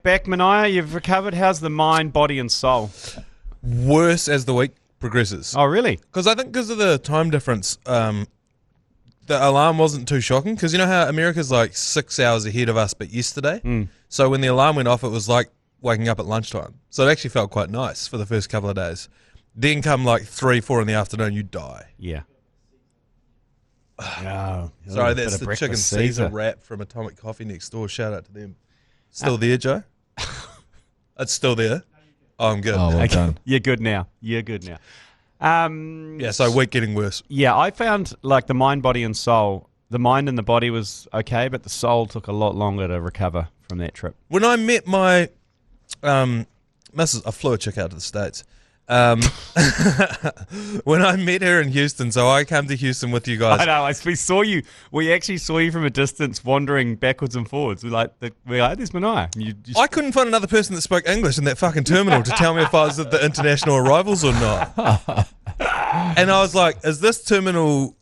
Back, Manaia, you've recovered. How's the mind, body, and soul? Worse as the week progresses. Oh, really? Because I think because of the time difference, the alarm wasn't too shocking. Because you know how America's like 6 hours ahead of us, but yesterday? So when the alarm went off, it was like waking up at lunchtime. So it actually felt quite nice for the first couple of days. Then come like 3, 4 in the afternoon, you die. Yeah. Oh, Sorry, that's the chicken Caesar wrap from Atomic Coffee next door. Shout out to them. Still there, Joe? It's still there. Oh, I'm good. Oh, well done. You're good now. Yeah, so week getting worse. Yeah, I found like the mind, body, and soul. The mind and the body was okay, but the soul took a lot longer to recover from that trip. When I met my missus, I flew a chick out to the States. When I met her in Houston, so I came to Houston with you guys. I know. We saw you. We actually saw you from a distance, wandering backwards and forwards. We're like, "There's Manaia." I couldn't find another person that spoke English in that fucking terminal to tell me if I was at the international arrivals or not. And I was like, "Is this terminal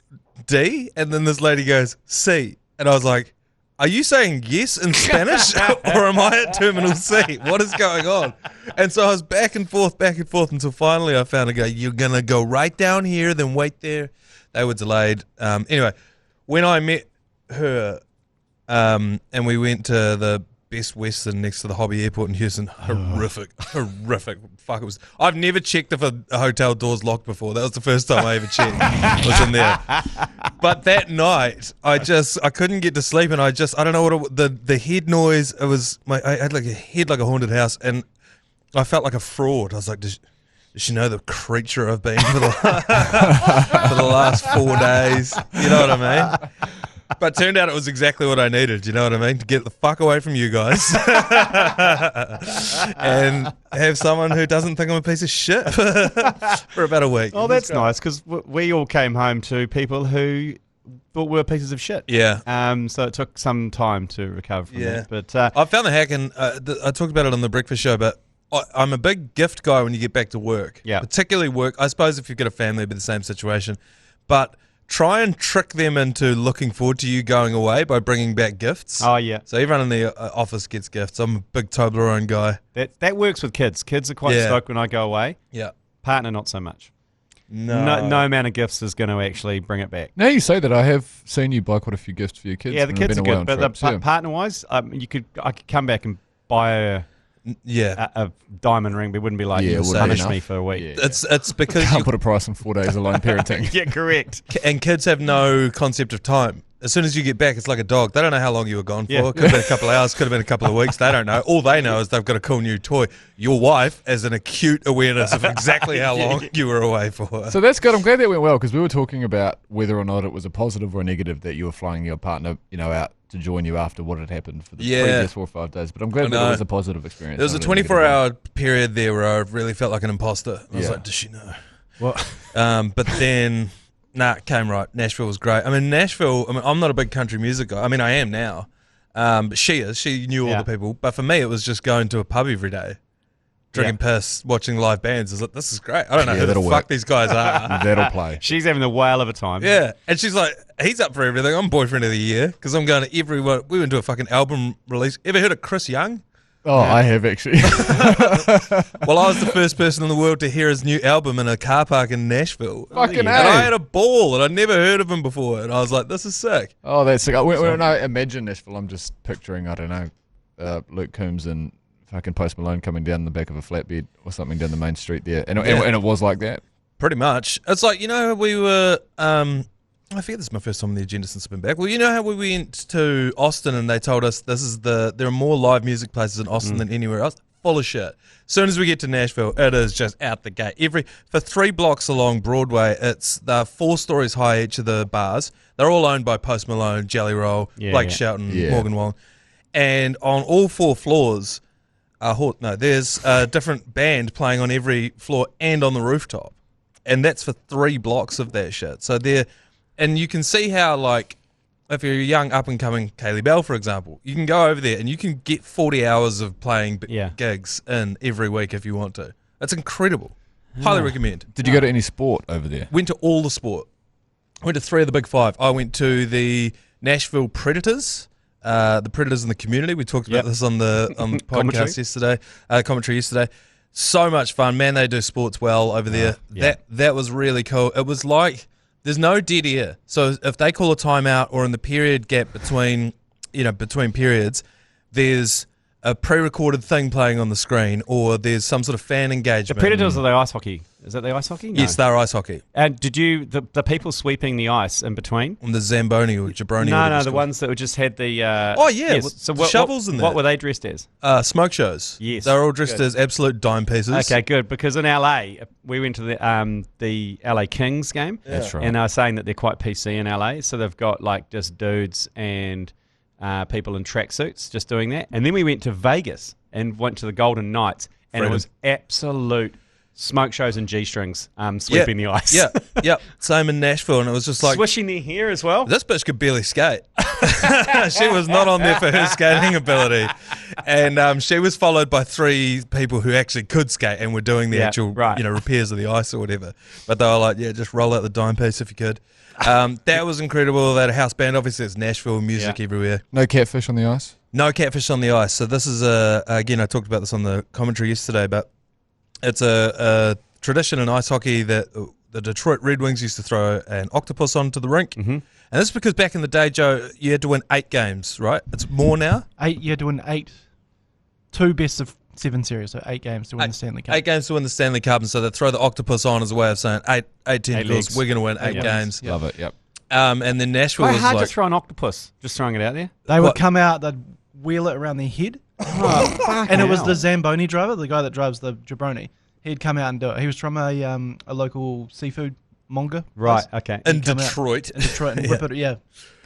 D?" And then this lady goes, "C." And I was like, "Are you saying yes in Spanish or am I at Terminal C? What is going on?" And so I was back and forth until finally I found a guy. "You're going to go right down here, then wait there." They were delayed. Anyway, when I met her and we went to the Best Western next to the Hobby Airport in Houston, horrific. Fuck, it was. I've never checked if a hotel door's locked before. That was the first time I ever checked. Was in there. But that night, I couldn't get to sleep, and I don't know what the head noise. It was I had like a head like a haunted house, and I felt like a fraud. I was like, does she know the creature I've been for the last 4 days? You know what I mean? But turned out it was exactly what I needed, you know what I mean? To get the fuck away from you guys and have someone who doesn't think I'm a piece of shit for about a week. Oh, that's nice, because we all came home to people who thought we were pieces of shit. Yeah. So it took some time to recover from that. But I found the hack, and I talked about it on the breakfast show, but I'm a big gift guy when you get back to work. Yeah. Particularly work. I suppose if you've got a family, it'd be the same situation. But try and trick them into looking forward to you going away by bringing back gifts. Oh, yeah. So everyone in the office gets gifts. I'm a big Toblerone guy. That works with kids. Kids are quite stoked when I go away. Yeah. Partner, not so much. No amount of gifts is going to actually bring it back. Now you say that, I have seen you buy quite a few gifts for your kids. Yeah, the kids are good, but trips, partner-wise, I could come back and buy a diamond ring, but it wouldn't be like, you punish me for a week. Yeah. It's because you can't put a price on 4 days alone parenting. Yeah, correct. And kids have no concept of time. As soon as you get back, it's like a dog. They don't know how long you were gone for. Yeah. It could have been a couple of hours, could have been a couple of weeks. They don't know. All they know is they've got a cool new toy. Your wife has an acute awareness of exactly how long you were away for. So that's good. I'm glad that went well, because we were talking about whether or not it was a positive or a negative that you were flying your partner, out to join you after what had happened for the previous 4 or 5 days. But I'm glad that it was a positive experience. There was a 24-hour period there where I really felt like an imposter. I was like, does she know? What? But then... it came right. Nashville was great. I mean, I'm not a big country music guy. I mean, I am now. But she is. She knew all the people. But for me, it was just going to a pub every day, drinking piss, watching live bands. I was like, this is great. I don't know who the fuck these guys are. That'll play. She's having the whale of a time. Yeah. And she's like, he's up for everything. I'm boyfriend of the year because I'm going to everyone. We went to a fucking album release. Ever heard of Chris Young? Oh, I have actually. Well, I was the first person in the world to hear his new album in a car park in Nashville. Fucking And I had a ball, and I'd never heard of him before. And I was like, this is sick. Oh, that's sick. When I imagine Nashville, I'm just picturing, I don't know, Luke Combs and fucking Post Malone coming down the back of a flatbed or something down the main street there. And it was like that? Pretty much. It's like, we were... I forget this is my first time on the agenda since I've been back. Well, you know how we went to Austin and they told us there are more live music places in Austin than anywhere else? Full of shit. As soon as we get to Nashville, it is just out the gate. For 3 blocks along Broadway, they're 4 stories high, each of the bars. They're all owned by Post Malone, Jelly Roll, Blake Shelton, Morgan Wallen. And on all 4 floors, there's a different band playing on every floor and on the rooftop. And that's for 3 blocks of that shit. So and you can see how, like, if you're a young up-and-coming Kaylee Bell, for example, you can go over there and you can get 40 hours of playing gigs in every week if you want to. That's incredible. Highly recommend. Did you go to any sport over there? Went to all the sport. Went to 3 of the big 5. I went to the Nashville Predators, the Predators in the community. We talked about this on the podcast yesterday, commentary yesterday. So much fun, man. They do sports well over there. That was really cool. It was like there's no dead air. So if they call a timeout or in the period gap between periods, there's a pre-recorded thing playing on the screen, or there's some sort of fan engagement. The Predators are the ice hockey. Is that the ice hockey? No. Yes, they're ice hockey. And did you the people sweeping the ice in between? On the Zamboni or Jabroni? No, the ones that just had the. So shovels in there. What were they dressed as? Smoke shows. Yes, they're all dressed as absolute dime pieces. Okay, good. Because in LA, we went to the LA Kings game. That's right. And they were saying that they're quite PC in LA, so they've got like just dudes and people in tracksuits just doing that. And then we went to Vegas and went to the Golden Knights, and it was absolute smoke shows and G-strings sweeping the ice. Yeah. Same in Nashville, and it was just like swishing their hair as well. This bitch could barely skate. She was not on there for her skating ability, and she was followed by 3 people who actually could skate and were doing the actual repairs of the ice or whatever. But they were like, just roll out the dime piece if you could. That was incredible. They had a house band. Obviously, it's Nashville, music everywhere. No catfish on the ice? No catfish on the ice. So this is again, I talked about this on the commentary yesterday, but it's a tradition in ice hockey that the Detroit Red Wings used to throw an octopus onto the rink. Mm-hmm. And this is because back in the day, Joe, you had to win 8 games, right? It's more now. 8, you had to win 8. 2 best of 7 series, so 8 games to win the Stanley Cup. 8 games to win the Stanley Cup, and so they throw the octopus on as a way of saying 8 tentacles, we're going to win 8 games. Love it, yep. And then Nashville was hard like... to throw an octopus, just throwing it out there. They would come out, they'd wheel it around their head. And it was the Zamboni driver, the guy that drives the Jabroni. He'd come out and do it. He was from a local seafood monger. Right, okay. In Detroit. And whip it,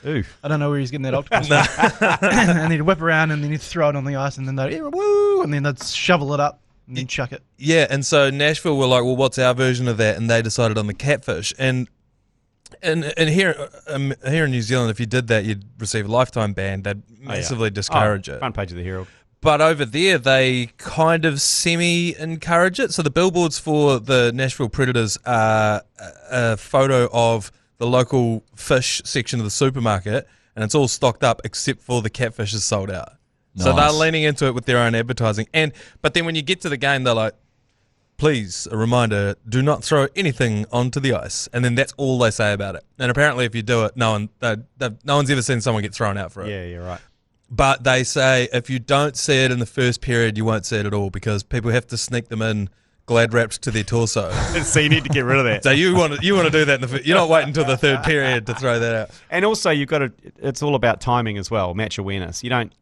Ooh. I don't know where he's getting that octopus from. And he'd whip around and then he'd throw it on the ice and then they'd, woo, and then they'd shovel it up and then chuck it. Yeah, and so Nashville were like, well, what's our version of that? And they decided on the catfish. And here in New Zealand, if you did that, you'd receive a lifetime ban. They'd massively discourage it. Front page of the Herald. But over there, they kind of semi-encourage it. So the billboards for the Nashville Predators are a photo of the local fish section of the supermarket, and it's all stocked up except for the catfish is sold out. Nice. So they're leaning into it with their own advertising. But then when you get to the game, they're like, please, a reminder, do not throw anything onto the ice. And then that's all they say about it. And apparently if you do it, no one's ever seen someone get thrown out for it. Yeah, you're right. But they say if you don't see it in the first period, you won't see it at all because people have to sneak them in glad wrapped to their torso. So you need to get rid of that. So you want to do that in the you're not waiting until the third period to throw that out. And also you've got to. It's all about timing as well, match awareness. You don't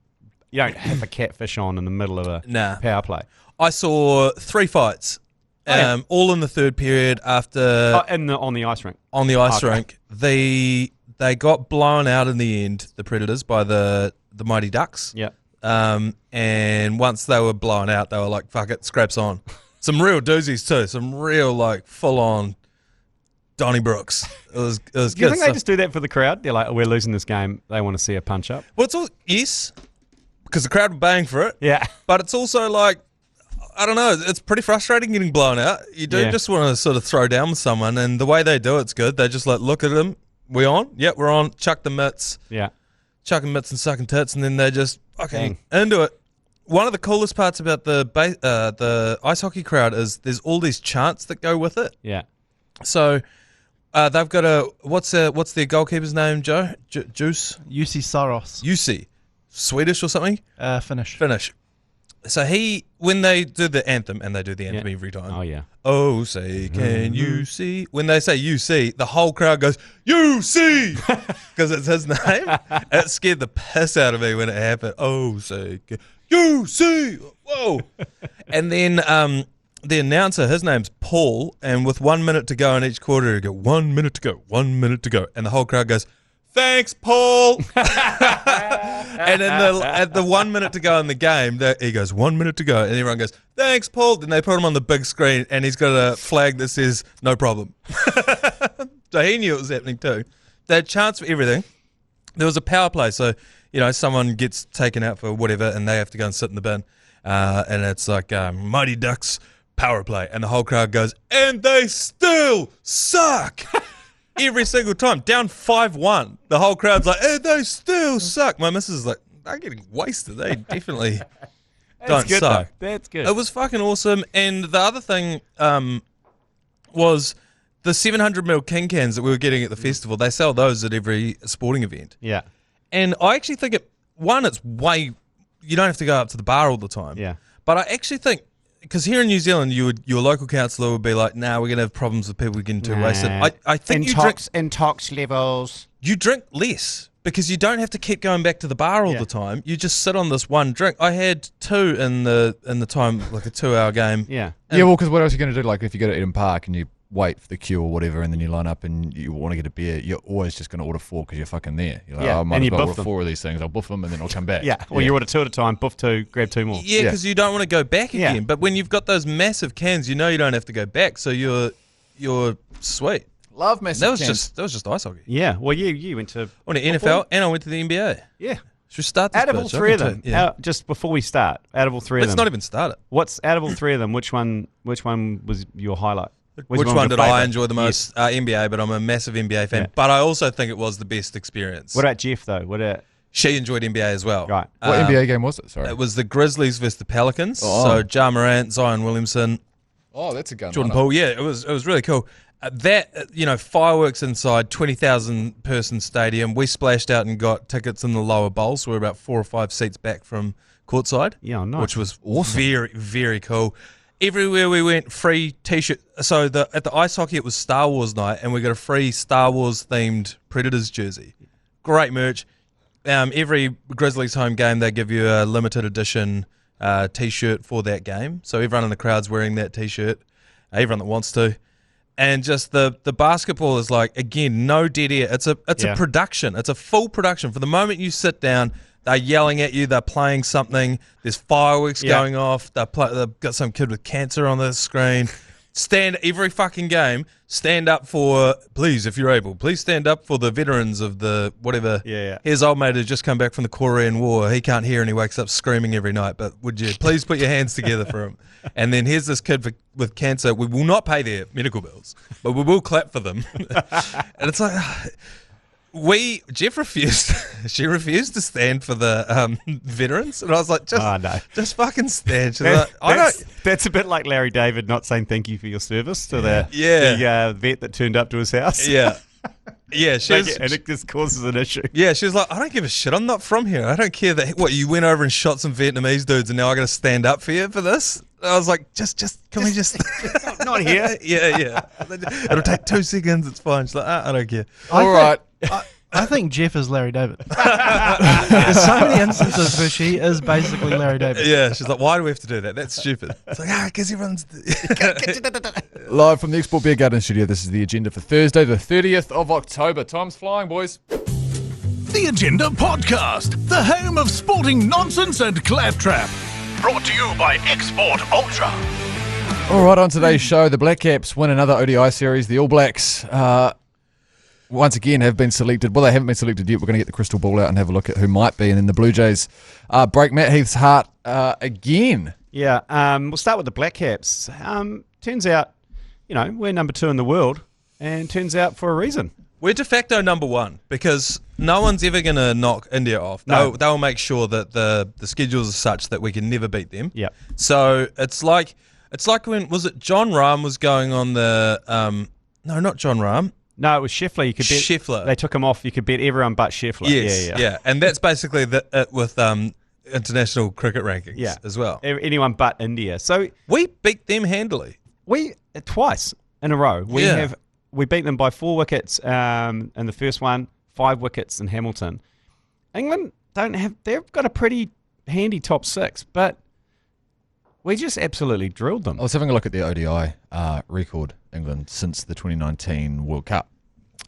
have a catfish on in the middle of a power play. I saw 3 fights, all in the third period after on the ice rink. On the ice rink, they got blown out in the end. The Predators by the Mighty Ducks. Yeah. And once they were blown out, they were like, fuck it, scraps on. Some real doozies too. Some real like full on Donnybrooks. It was good. Do you think they just do that for the crowd? They're like, oh, we're losing this game. They want to see a punch up. Well, yes, because the crowd were baying for it. Yeah. But it's also like, I don't know, it's pretty frustrating getting blown out. You do just want to sort of throw down with someone, and the way they do it's good. They just like look at them. We on? Yep, we're on. Chuck the mitts. Yeah. Chucking mitts and sucking tits, and then they just into it. One of the coolest parts about the ice hockey crowd is there's all these chants that go with it. Yeah. So they've got what's their goalkeeper's name, Joe? Juice? UC Saros. UC. Swedish or something? Finnish. So when they do the anthem, and they do the anthem every time. Oh, yeah. Oh, say, can you see? When they say you see, the whole crowd goes, you see! Because it's his name. It scared the piss out of me when it happened. Oh, say, can you see? Whoa. And then the announcer, his name's Paul, and with 1 minute to go in each quarter, he go, 1 minute to go, 1 minute to go. And the whole crowd goes, thanks, Paul. And at the 1 minute to go in the game, he goes, 1 minute to go. And everyone goes, thanks, Paul. Then they put him on the big screen, and he's got a flag that says, no problem. So he knew it was happening too. They had chance for everything. There was a power play. So, someone gets taken out for whatever, and they have to go and sit in the bin. And it's like Mighty Ducks power play. And the whole crowd goes, and they still suck. Every single time. Down 5-1. The whole crowd's like, they still suck. My missus is like, they're getting wasted. They definitely don't good, suck. though. That's good. It was fucking awesome. And the other thing was the 700ml King cans that we were getting at the festival. They sell those at every sporting event. Yeah. And I actually think it's way, you don't have to go up to the bar all the time. Yeah. But I actually think, because here in New Zealand, your local councillor would be like, nah, we're going to have problems with people getting too wasted. I think intox levels. you drink less because you don't have to keep going back to the bar all the time. You just sit on this one drink. I had 2 in the time, like a 2-hour game. Yeah. Yeah, well, because what else are you going to do? Like, if you go to Eden Park and you wait for the queue or whatever, and then you line up and you want to get a beer, you're always just going to order 4 because you're fucking there. You're like, Yeah, I might and as you well buff order them. 4 of these things. I'll buff them and then I'll come back. Yeah. Well, you order 2 at a time, buff 2, grab 2 more. Yeah, because you don't want to go back Yeah. again. But when you've got those massive cans, you know you don't have to go back, so you're sweet. Love massive That was cans. just ice hockey. Yeah. Well, you went to I went to NFL and I went to the NBA. Yeah. Should we start this Out of all bitch? 3 of I them, can tell- just before we start, out of all 3 of Let's them, not even start it. what's out of all 3 of them? Which one was your highlight? Which one was did your I favourite? enjoy the most? NBA, but I'm a massive NBA fan. Yeah. But I also think it was the best experience. What about Jeff though? What about She enjoyed NBA as well. Right. What NBA game was it? Sorry. It was the Grizzlies versus the Pelicans. Oh. So Ja Morant, Zion Williamson, Oh, that's a gun. Jordan Poole. Yeah, it was really cool. Fireworks inside 20,000 person stadium. We splashed out and got tickets in the lower bowl, so we're about 4 or 5 seats back from courtside. Yeah, nice. Which was very, very cool. Everywhere we went, free T-shirt. So at the ice hockey, it was Star Wars night, and we got a free Star Wars themed Predators jersey. Great merch. Every Grizzlies home game, they give you a limited edition T-shirt for that game. So everyone in the crowd's wearing that T-shirt. Everyone that wants to. And just the basketball is like, again, no dead air. It's a production. It's a full production. For the moment you sit down, they're yelling at you. They're playing something. There's fireworks going off. They've got some kid with cancer on the screen. Every fucking game, stand up for, please, if you're able, please stand up for the veterans of the whatever. Yeah. His old mate has just come back from the Korean War. He can't hear and he wakes up screaming every night. But would you please put your hands together for him? And then here's this kid with cancer. We will not pay their medical bills, but we will clap for them. And it's like, Jeff refused. She refused to stand for the veterans, and I was like, just fucking stand. She's like, that's a bit like Larry David not saying thank you for your service to the vet that turned up to his house. Yeah. Yeah, and it just causes an issue. Yeah, she was like, I don't give a shit. I'm not from here. I don't care that you went over and shot some Vietnamese dudes, and now I got to stand up for you for this. I was like, can we just not here? Yeah. It'll take 2 seconds. It's fine. She's like, I don't care. All right. I think Jeff is Larry David. There's so many instances where she is basically Larry David. Yeah, she's like, why do we have to do that? That's stupid. It's like, because everyone's... Live from the Export Beer Garden Studio, this is the agenda for Thursday, the 30th of October. Time's flying, boys. The Agenda Podcast, the home of sporting nonsense and claptrap. Brought to you by Export Ultra. All right, on today's show, the Black Caps win another ODI series. The All Blacks, once again, have been selected. Well, they haven't been selected yet. We're going to get the crystal ball out and have a look at who might be. And then the Blue Jays break Matt Heath's heart again. Yeah, we'll start with the Black Caps. Turns out, we're number 2 in the world, and turns out for a reason. We're de facto number 1 because no one's ever going to knock India off. No. They'll make sure that the schedules are such that we can never beat them. Yeah. So it's like when, was it John Rahm was going on the, no, not John Rahm. No, it was Scheffler. You could bet Scheffler. They took him off. You could bet everyone but Scheffler. Yes, yeah. And that's basically it with international cricket rankings as well. Anyone but India. So We beat them handily. we twice in a row. We beat them by 4 wickets in the first one, 5 wickets in Hamilton. England they've got a pretty handy top 6, but we just absolutely drilled them. I was having a look at the ODI record, England, since the 2019 World Cup.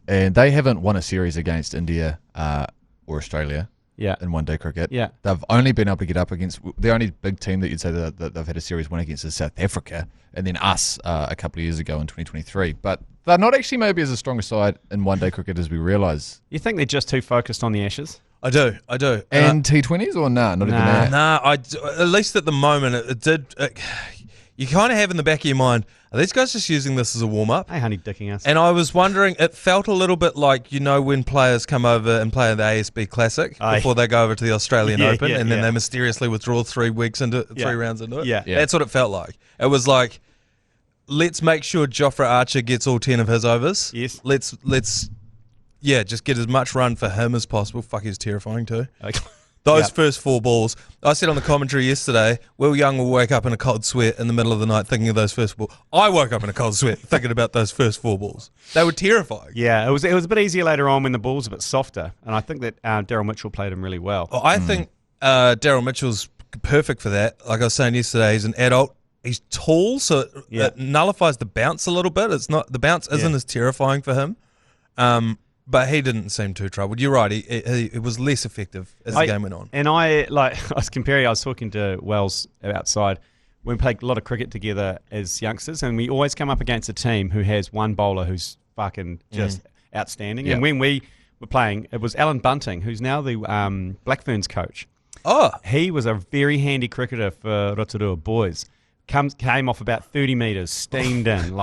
And they haven't won a series against India or Australia in one-day cricket. Yeah. They've only been able to get up against... The only big team that you'd say that they've had a series win against is South Africa, and then us a couple of years ago in 2023. But they're not actually maybe as a strong side in one-day cricket as we realise. You think they're just too focused on the Ashes? I do. And T20s or not even that? Nah, at least at the moment, it did... you kind of have in the back of your mind, are these guys just using this as a warm-up? Hey, honey, dicking us. And I was wondering, it felt a little bit like, when players come over and play the ASB Classic before they go over to the Australian Open, and then they mysteriously withdraw 3 rounds into it. Yeah. That's what it felt like. It was like, let's make sure Jofra Archer gets all 10 of his overs. Yes. Let's just get as much run for him as possible. Fuck, he's terrifying too. Okay. Those first 4 balls, I said on the commentary yesterday, Will Young will wake up in a cold sweat in the middle of the night thinking of those first 4 balls. I woke up in a cold sweat thinking about those first 4 balls. They were terrifying. Yeah, it was a bit easier later on when the ball's a bit softer, and I think that Daryl Mitchell played him really well. Well, I think Daryl Mitchell's perfect for that. Like I was saying yesterday, he's an adult. He's tall, so it nullifies the bounce a little bit. It's not the bounce isn't as terrifying for him. But he didn't seem too troubled. You're right. He was less effective as the game went on. And I was talking to Wells outside. We played a lot of cricket together as youngsters, and we always come up against a team who has one bowler who's fucking just outstanding. Yeah. And when we were playing, it was Alan Bunting, who's now the Black Ferns coach. Oh. He was a very handy cricketer for Rotorua boys. Came off about 30 metres, steamed in,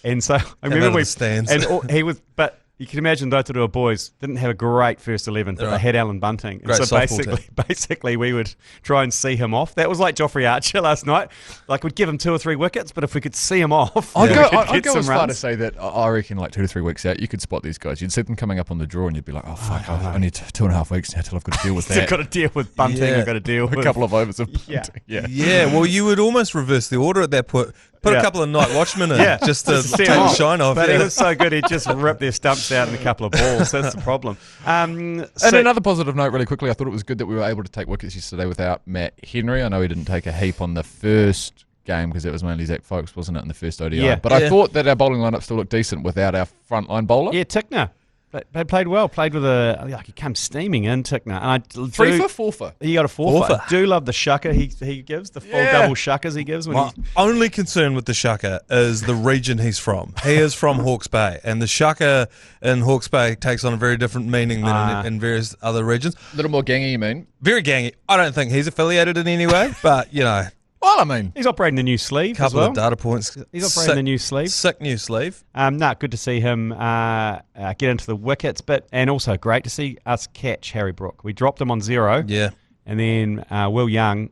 and so I remember stands. and he was, but you can imagine Rotorua boys didn't have a great first 11, but they had Alan Bunting. And Great so softball basically we would try and see him off. That was like Joffrey Archer last night. Like we'd give him 2 or 3 wickets, but if we could see him off, I'd get go some as far to runs. say that I reckon 2 to 3 weeks out, you could spot these guys. You'd see them coming up on the draw and you'd be like, oh, fuck, I need 2.5 weeks now till I've got to deal with that. I've got to deal with Bunting. Yeah. I've got to deal with a couple of overs of Bunting. Yeah, well, you would almost reverse the order at that point. Put a couple of night watchmen in just to see take him the off. shine off. But he was so good, he'd just rip their stumps out in a couple of balls. That's the problem. And another positive note, really quickly, I thought it was good that we were able to take wickets yesterday without Matt Henry. I know he didn't take a heap on the first game because it was mainly Zach Folkes, wasn't it, in the first ODI? Yeah. But I thought that our bowling lineup still looked decent without our frontline bowler. Yeah, Tickner. They played well. Played with he came steaming in, Tickner. And I 3 for 4 for. He got a 4 for. for. I do love the shucker he gives, the full double shuckers he gives. My only concern with the shaka is the region he's from. He is from Hawke's Bay, and the shaka in Hawke's Bay takes on a very different meaning than in various other regions. A little more gangy, you mean? Very gangy. I don't think he's affiliated in any way, but, Well, I mean, He's operating the new sleeve couple as well. of data points. He's operating the new sleeve. Sick new sleeve. Good to see him get into the wickets, and also great to see us catch Harry Brook. We dropped him on 0. Yeah. And then Will Young,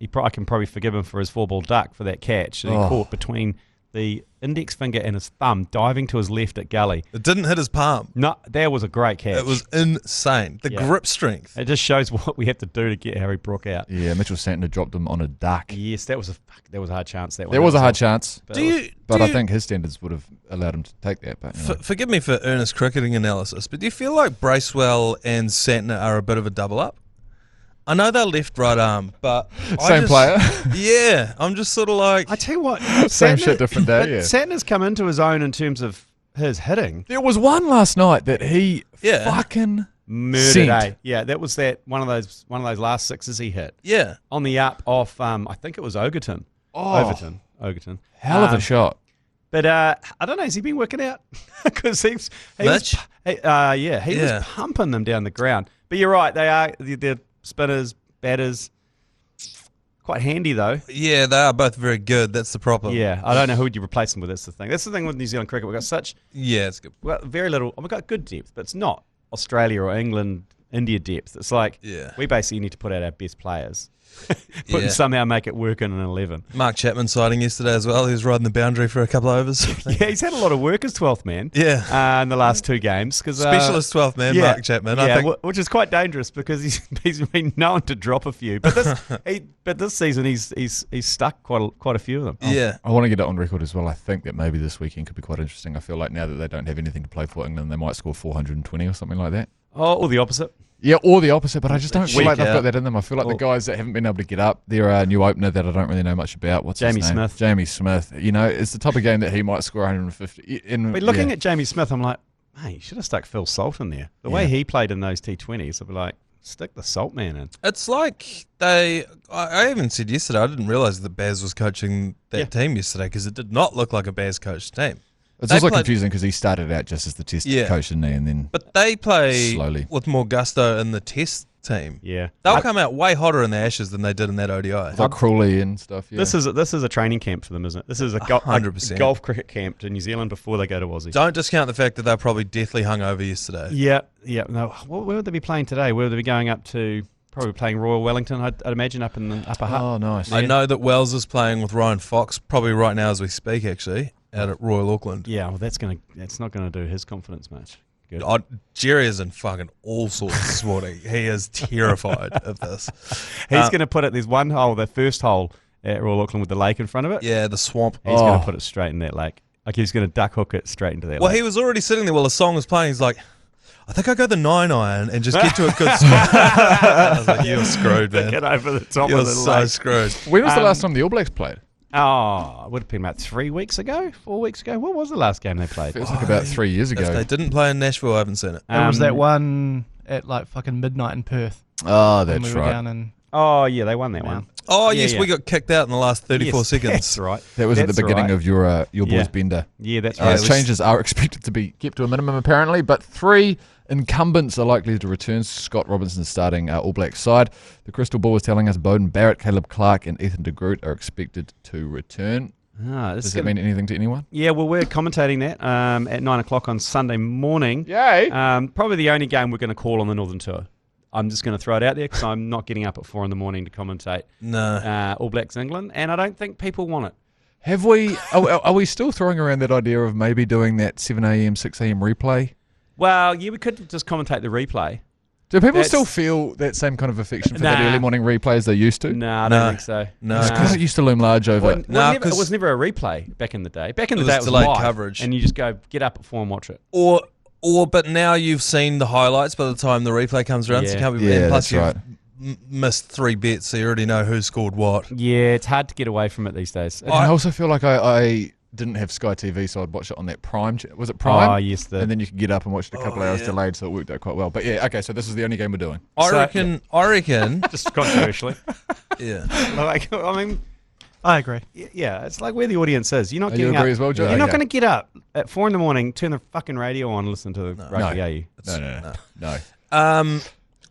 I can probably forgive him for his 4-ball duck for that catch that he caught between the index finger and his thumb, diving to his left at gully. It didn't hit his palm. No, that was a great catch. It was insane. The grip strength. It just shows what we have to do to get Harry Brook out. yeah, Mitchell Santner dropped him on a duck. Yes, that was a hard chance. That one. There was a hard chance, But but I think his standards would have allowed him to take that. But Forgive me for earnest cricketing analysis, but do you feel like Bracewell and Santner are a bit of a double up? I know they're left right arm, but Same player. Yeah, I'm just sort of like I tell you what, Same shit, different day, But yeah. Santner's come into his own in terms of his hitting. There was one last night that he fucking Murdered, sent. Yeah, that was one of those last sixes he hit yeah. on the up off. I think it was Overton. Overton. Hell of a shot. But I don't know. Has he been working out? Because he was pumping them down the ground. But you're right. They're spinners, batters. Quite handy though. Yeah, they are both very good. That's the problem. Yeah, I don't know who would you replace them with. That's the thing. That's the thing with New Zealand cricket. We've got it's good. we've got very little. We've got good depth, but it's not Australia or England, India depth. It's like we basically need to put out our best players, and somehow make it work in an 11. Mark Chapman sighting yesterday as well. He was riding the boundary for a couple of overs. Yeah, he's had a lot of work as 12th man. Yeah. In the last 2 games, Specialist 12th man, Mark Chapman. Yeah, I think. which is quite dangerous because he's been known to drop a few. But this season he's stuck quite a few of them. Yeah. I want to get it on record as well. I think that maybe this weekend could be quite interesting. I feel like now that they don't have anything to play for England, they might score 420 or something like that. Oh, or the opposite. Yeah, or the opposite, but I just don't feel Weak like they've out. got that in them. I feel like the guys that haven't been able to get up, they're a new opener that I don't really know much about. What's his name? Smith. Jamie Smith. You know, it's the type of game that he might score 150. But looking at Jamie Smith, I'm like, hey, you should have stuck Phil Salt in there. The way he played in those T20s, I'd be like, stick the Salt man in. It's like I even said yesterday, I didn't realise that Baz was coaching that team yesterday because it did not look like a Baz coached team. It's also confusing because he started out just as the test coach, didn't he? And then But they play slowly with more gusto in the test team. Yeah. They'll come out way hotter in the Ashes than they did in that ODI. Like Crawley and stuff. Yeah. This is a training camp for them, isn't it? This is a 100%. golf cricket camp to New Zealand before they go to Aussie. Don't discount the fact that they're probably deathly hungover yesterday. Yeah. No, where would they be playing today? Where would they be going up to? Probably playing Royal Wellington, I'd imagine, up in the Upper Hutt. Oh, nice. I know that Wells is playing with Ryan Fox, probably right now as we speak, actually, out at Royal Auckland. Yeah, well, that's not going to do his confidence much. Good. Jerry is in fucking all sorts this morning. He is terrified of this. He's going to put it. There's one hole, the first hole at Royal Auckland with the lake in front of it. Yeah, the swamp. He's going to put it straight in that lake. Like he's going to duck hook it straight into that Well, lake. he was already sitting there while the song was playing. He's like, I think I'll go the 9-iron and just get to a good spot. I was like, you're screwed, man. Get over the top You're of the so lake. screwed. When was the last time the All Blacks played? Oh, it would have been about 3 weeks ago, 4 weeks ago. What was the last game they played? Feels like about 3 years If ago. they didn't play in Nashville, I haven't seen it. It was that one at like fucking midnight in Perth. Oh, when that's we were right. down in Oh, yeah, they won that one. Oh, Yeah, yes, yeah. we got kicked out in the last 34 Yes, seconds. That's right. That was at the That's beginning right. of your boys' Yeah. bender. Yeah, that's Yeah, right. it was- Changes are expected to be kept to a minimum, apparently, but 3 incumbents are likely to return. Scott Robinson starting All Black side. The crystal ball is telling us Beauden Barrett, Caleb Clark, and Ethan de Groot are expected to return. This Does is that mean anything to anyone? Yeah, well, we're commentating that at 9 o'clock on Sunday morning. Yay! Probably the only game we're going to call on the Northern Tour. I'm just going to throw it out there because I'm not getting up at 4 in the morning to commentate No. All Blacks England, and I don't think people want it. Have we? Are we still throwing around that idea of maybe doing that 7 a.m., 6 a.m. replay? Well, yeah, we could just commentate the replay. Do people That's- still feel that same kind of affection for that Nah. early morning replay as they used to? No, I No. don't think so. No. Because it used to loom large over. Well, No, it 'cause- was never a replay back in the day. Back in the It day, was it was delayed live, coverage. and you just go get up at 4 and watch it. But now you've seen the highlights by the time the replay comes around, so you Yeah. can't be. Yeah, and plus that's you've right. missed 3 bets, so you already know who scored what. Yeah, it's hard to get away from it these days. And I also feel like I didn't have Sky TV, so I'd watch it on that Prime. Was it Prime? Oh, yes. And then you could get up and watch it a couple hours delayed, so it worked out quite well. But yeah, okay, so this is the only game we're doing. I So- reckon. just controversially. Yeah. Like, I mean, I agree. yeah, it's like where the audience is. You're not You getting agree up. as well, Joe? You're not Okay. going to get up at 4 in the morning, turn the fucking radio on, and listen to the rugby, No. are you? No.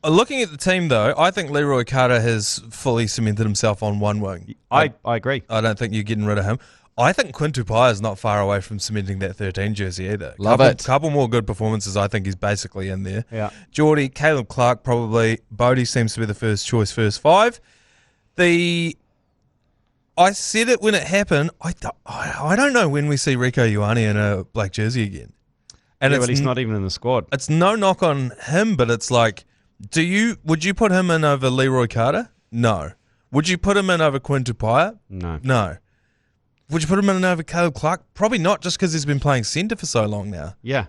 Looking at the team, though, I think Leroy Carter has fully cemented himself on one wing. I agree. I don't think you're getting rid of him. I think Quinn Tupaia is not far away from cementing that 13 jersey either. Love couple, it. Couple more good performances, I think he's basically in there. Yeah. Geordie, Caleb Clark probably. Bodie seems to be the first choice, first 5. I said it when it happened. I don't know when we see Rieko Ioane in a black jersey again. And Yeah, it's but he's not even in the squad. It's no knock on him, but it's like, would you put him in over Leroy Carter? No. Would you put him in over Quinn Tupaia? No. No. Would you put him in over Caleb Clark? Probably not, just because he's been playing centre for so long now. Yeah.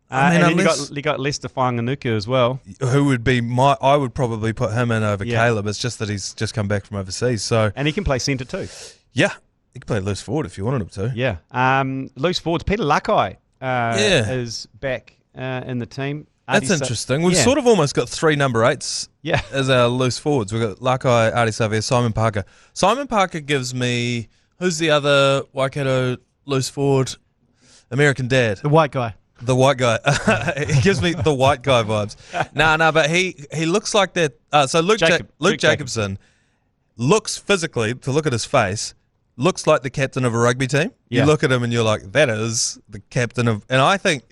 I mean, and then unless- you got Lester Whanganuku as well. Who would be I would probably put him in over Yeah. Caleb. It's just that he's just come back from overseas. So, And he can play centre too. yeah, he could play loose forward if you wanted him to. Yeah. Loose forwards. Peter Lakai Yeah. is back in the team. That's Artie Sa- interesting. We've Yeah. sort of almost got 3 number 8s Yeah. as our loose forwards. We've got Lakai, Artie Savia, Simon Parker. Simon Parker gives me, who's the other Waikato loose forward? American Dad. The white guy. The white guy. He gives me the white guy vibes. No, but he looks like that. So Luke Luke Jacobson looks physically, to look at his face, looks like the captain of a rugby team. Yeah. You look at him and you're like, that is the captain of... And I think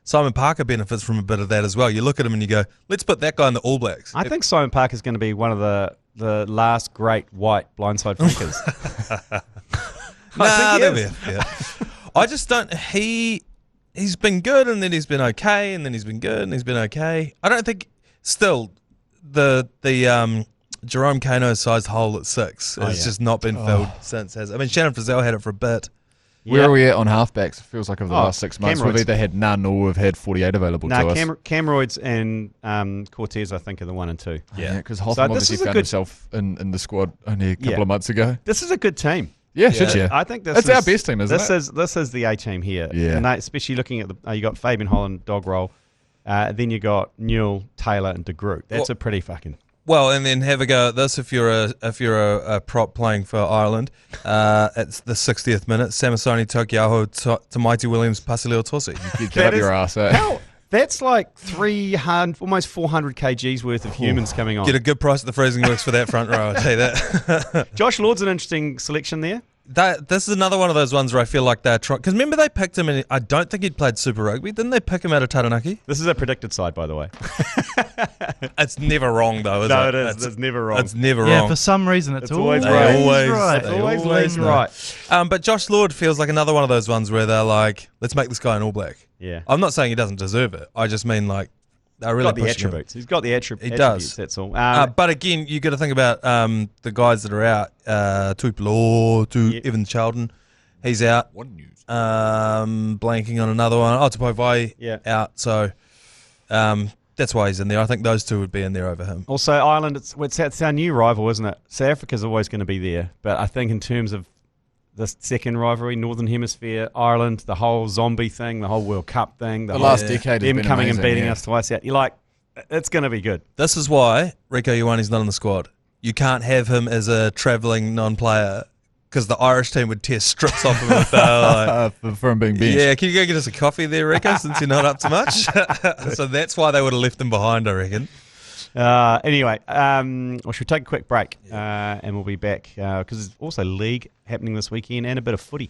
Simon Parker benefits from a bit of that as well. You look at him and you go, let's put that guy in the All Blacks. I think Simon Parker's going to be one of the last great white blindside flankers. Nah, I think he that'd is. be yeah. I just don't... He's been good and then he's been okay and then he's been good and he's been okay. I don't think... Still, the Jerome Kano-sized hole at 6 has just not been filled since. Has I mean, Shannon Frizzell had it for a bit. Where Yeah. are we at on halfbacks? It feels like over the Oh, last 6 months, we've Cameroids. either had none or we've had 48 available to us. Cameroids and Cortez, I think, are the 1 and 2. Yeah, because So Hotham this obviously is a found good- himself in the squad only a couple Yeah. of months ago. This is a good team. Yeah, should you? I think this That's is our best team, isn't it? This is the A team here. Yeah. And especially looking at you got Fabian Holland, dog roll. Then you got Newell, Taylor, and De Groot. That's a pretty fucking. Well, and then have a go at this if you're a prop playing for Ireland. It's the 60th minute. Samasoni, Tokiaho, Tamaiti Williams, Pasileo Tosi. Get up your ass, eh? That's like 300, almost 400 kgs worth of humans coming on. Get a good price at the Freezing Works for that front row, I'll tell you that. Josh Lord's an interesting selection there. This is another one of those ones where I feel like they're trying. Because remember they picked him, and I don't think he'd played Super Rugby. Didn't they pick him out of Taranaki? This is a predicted side, by the way. It's never wrong, though, is it? No, it is. It's never wrong. It's never Yeah, wung. for some reason, it's always always right. right. They It's always always lean know. right. But Josh Lord feels like another one of those ones where they're like, let's make this guy an All Black. Yeah. I'm not saying he doesn't deserve it. I just mean like they're really Got the pushing him. attributes. He's got the attributes. He does. That's all. But again, you got to think about the guys that are out. Tupelo, Evan Sheldon, he's out. One news. Blanking on another one. Tapai Vai out. So that's why he's in there. I think those two would be in there over him. Also, Ireland, it's our new rival, isn't it? South Africa's always going to be there. But I think in terms of the second rivalry, Northern Hemisphere, Ireland, the whole zombie thing, the whole World Cup thing, The whole, last decade has them been coming amazing, and beating yeah. us twice out. You're like, it's going to be good. This is why Rico Ioane's not in the squad. You can't have him as a travelling non-player because the Irish team would tear strips off him if they were like, For him being benched. yeah, can you go get us a coffee there, Rico, since you're not up to much? So that's why they would have left him behind, I reckon. Anyway, we should take a quick break and we'll be back because there's also league happening this weekend and a bit of footy.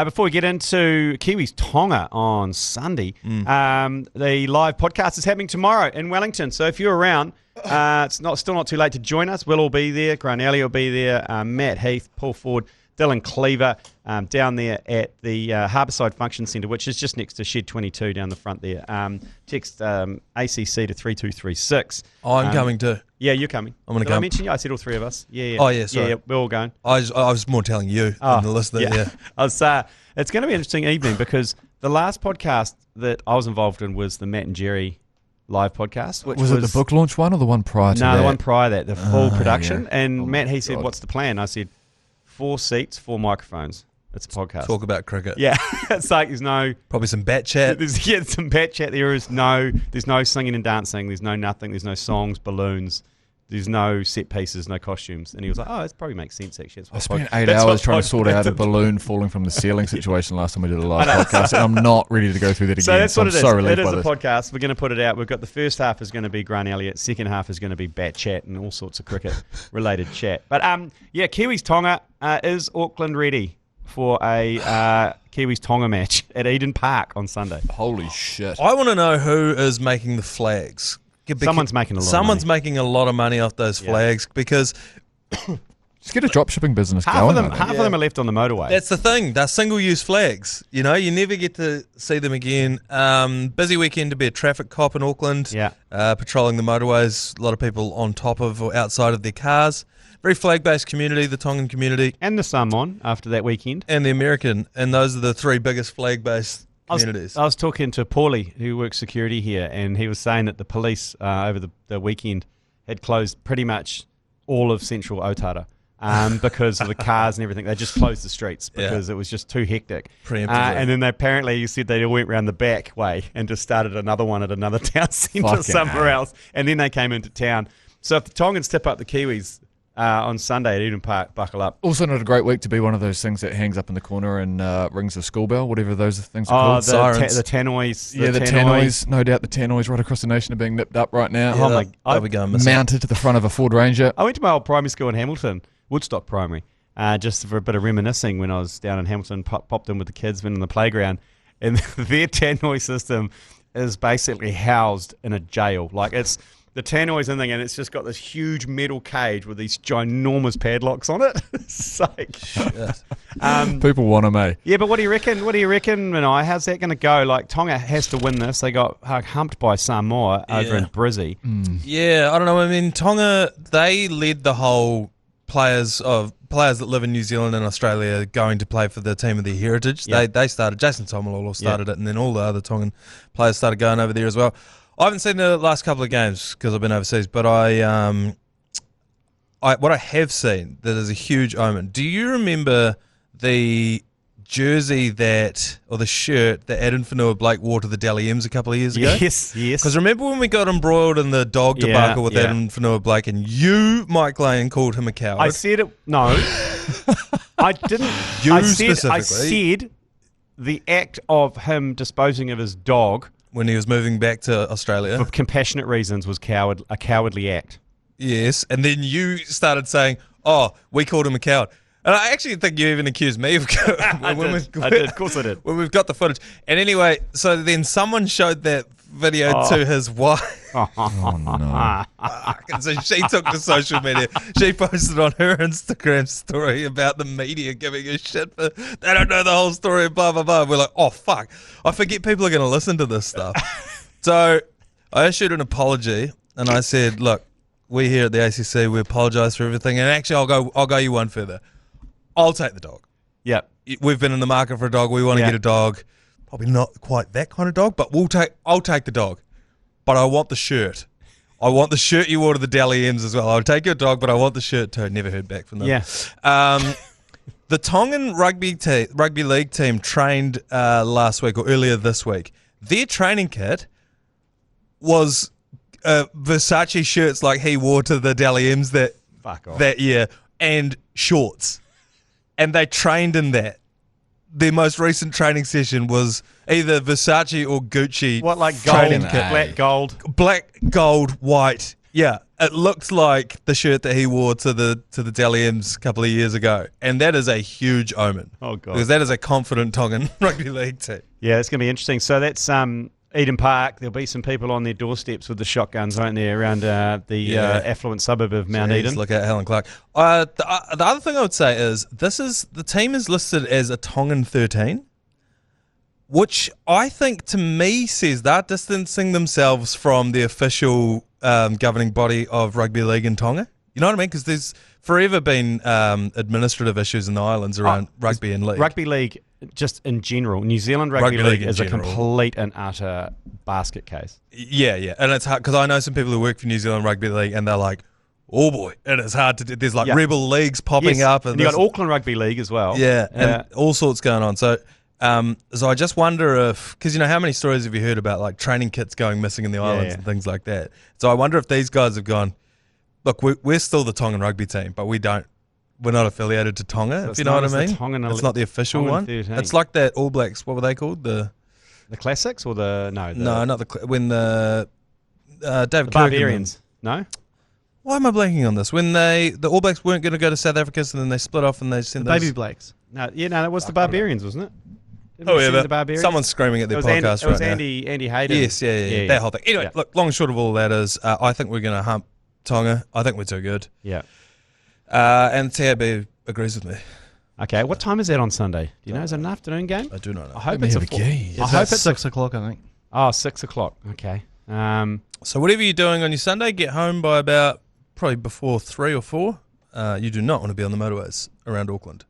Before we get into Kiwis Tonga on Sunday, the live podcast is happening tomorrow in Wellington. So if you're around, it's still not too late to join us. We'll all be there. Grant Elliott will be there. Matt Heath, Paul Ford, Dylan Cleaver down there at the Harbourside Function Centre, which is just next to Shed 22 down the front there. Text ACC to 3236. I'm coming too. Yeah, you're coming. I'm going to Did I come. mention you? I said all three of us. Yeah. Oh, yeah, sorry. Yeah, we're all going. I was more telling you than the listener. Yeah. I was, it's going to be an interesting evening because the last podcast that I was involved in was the Matt and Jerry live podcast. Which Was it the book launch one or the one prior to that? No, the one prior to that, the full production. yeah. And Oh Matt, my he said, God. what's the plan? I said, 4 seats, 4 microphones. It's a podcast. Talk about cricket. Yeah, it's like there's no... Probably some bat chat. There's some bat chat. There's no singing and dancing. There's no nothing. There's no songs, balloons. There's no set pieces, no costumes. And he was like, it probably makes sense, actually. I spent 8 hours trying to sort out a balloon falling from the ceiling situation last time we did a live podcast, and I'm not ready to go through that again. So that's what it is. So relieved It is by a this. podcast. We're going to put it out. We've got the first half is going to be Grant Elliott. Second half is going to be bat chat and all sorts of cricket-related chat. But, Kiwis Tonga is Auckland ready for a Kiwis Tonga match at Eden Park on Sunday. Holy shit. I want to know who is making the flags. Someone's making a lot of Someone's money. making a lot of money off those flags because Just get a drop shipping business Half going. of them are left on the motorway. that's the thing. They're single-use flags. You know, you never get to see them again. Busy weekend to be a traffic cop in Auckland. Yeah. Patrolling the motorways. A lot of people on top of or outside of their cars. Very flag-based community, the Tongan community And the Samoan after that weekend. and the American. And those are the three biggest flag-based communities. I was talking to Paulie, who works security here, and he was saying that the police over the weekend had closed pretty much all of central Otara because of the cars and everything. They just closed the streets because it was just too hectic. Preemptively. And then you said they went round the back way and just started another one at another town centre Fucking somewhere hell. else. And then they came into town. So if the Tongans tip up the Kiwis on Sunday at Eden Park, buckle up. Also not a great week to be one of those things that hangs up in the corner and rings the school bell, whatever those things are Oh, called. Sirens. the tannoys. The tannoys. No doubt the tannoys right across the nation are being nipped up right now. Yeah, Oh my- they'll be going missing. Mounted to the front of a Ford Ranger. I went to my old primary school in Hamilton, Woodstock Primary, just for a bit of reminiscing when I was down in Hamilton, popped in with the kids, been in the playground, and their tannoy system is basically housed in a jail. Like it's the tannoy's in there, and it's just got this huge metal cage with these ginormous padlocks on it. It's like, People want them, eh? yeah, but what do you reckon? Manaia? How's that going to go? Like Tonga has to win this. They got humped by Samoa over in Brizzy. Yeah, I don't know. I mean, Tonga, they led the whole players that live in New Zealand and Australia going to play for the team of their heritage. Yeah. They started, Jason Tomalolo started it, and then all the other Tongan players started going over there as well. I haven't seen the last couple of games because I've been overseas, but what I have seen that is a huge omen. Do you remember the jersey or the shirt that Adam Fanua-Blake wore to the Dally M's a couple of years ago? Yes. Because remember when we got embroiled in the dog debacle with Adam Fanua-Blake and you, Mike Lane, called him a coward? I said it. No, I didn't. You I specifically. said the act of him disposing of his dog when he was moving back to Australia. For compassionate reasons was a cowardly act. Yes, and then you started saying, "Oh, we called him a coward," and I actually think you even accused me of. I did. Of course, I did. When we've got the footage, and anyway, so then someone showed that video to his wife. Oh, no. And so she took to social media. She posted on her Instagram story about the media giving a shit for they don't know the whole story. Blah blah blah. We're like, oh fuck! I forget people are going to listen to this stuff. So I issued an apology, and I said, look. We here at the ACC, we apologise for everything, and actually, I'll go you one further. I'll take the dog. Yep. We've been in the market for a dog. We want to get a dog. Probably not quite that kind of dog, but I'll take the dog. But I want the shirt. I want the shirt you wore to the Dally M's as well. I'll take your dog, but I want the shirt too. Never heard back from them. Yeah. The Tongan rugby league team trained last week or earlier this week. Their training kit was. Versace shirts like he wore to the Dally M's that year and shorts. And they trained in that. Their most recent training session was either Versace or Gucci. What, like gold, training kit. black gold? Black, gold, white. Yeah. It looked like the shirt that he wore to the Dally M's a couple of years ago. And that is a huge omen. Oh, God. Because that is a confident Tongan rugby league team. Yeah, it's going to be interesting. So that's Eden Park. There'll be some people on their doorsteps with the shotguns, won't there, around the affluent suburb of Mount Eden. Look at Helen Clark. The other thing I would say is the team is listed as a Tongan 13, which I think to me says they're distancing themselves from the official governing body of rugby league in Tonga. You know what I mean? Because there's forever been administrative issues in the islands around rugby and league. Rugby league, just in general, New Zealand rugby league is a complete and utter basket case. Yeah, and it's hard because I know some people who work for New Zealand rugby league and they're like, oh boy, and it's hard to do. There's like rebel leagues popping up. And you got Auckland Rugby League as well. Yeah, and all sorts going on. So I just wonder if, because you know, how many stories have you heard about like training kits going missing in the islands and things like that? So I wonder if these guys have gone, look, we're still the Tongan rugby team, but we're not affiliated to Tonga, so if you know what I mean. It's not the official Tongan one. 13. It's like that All Blacks, what were they called? The Classics or no, not when the David the Barbarians. No? Why am I blanking on this? When the All Blacks weren't going to go to South Africa, so then they split off and they sent the Baby Blacks. No, it was the Barbarians, wasn't it? The Barbarians? Someone's screaming at their podcast right now. Andy Hayden. Yes, yeah. That whole thing. Anyway, look, long and short of all that is, I think we're going to hump Tonga. I think we're too good. Yeah. And TAB agrees with me. Okay, what time is that on Sunday? Do you know? Is it an afternoon game? I do not know. I hope it's It's 6 o'clock, I think. Oh, 6 o'clock. Okay. So whatever you're doing on your Sunday, get home by about probably before 3 or 4. You do not want to be on the motorways around Auckland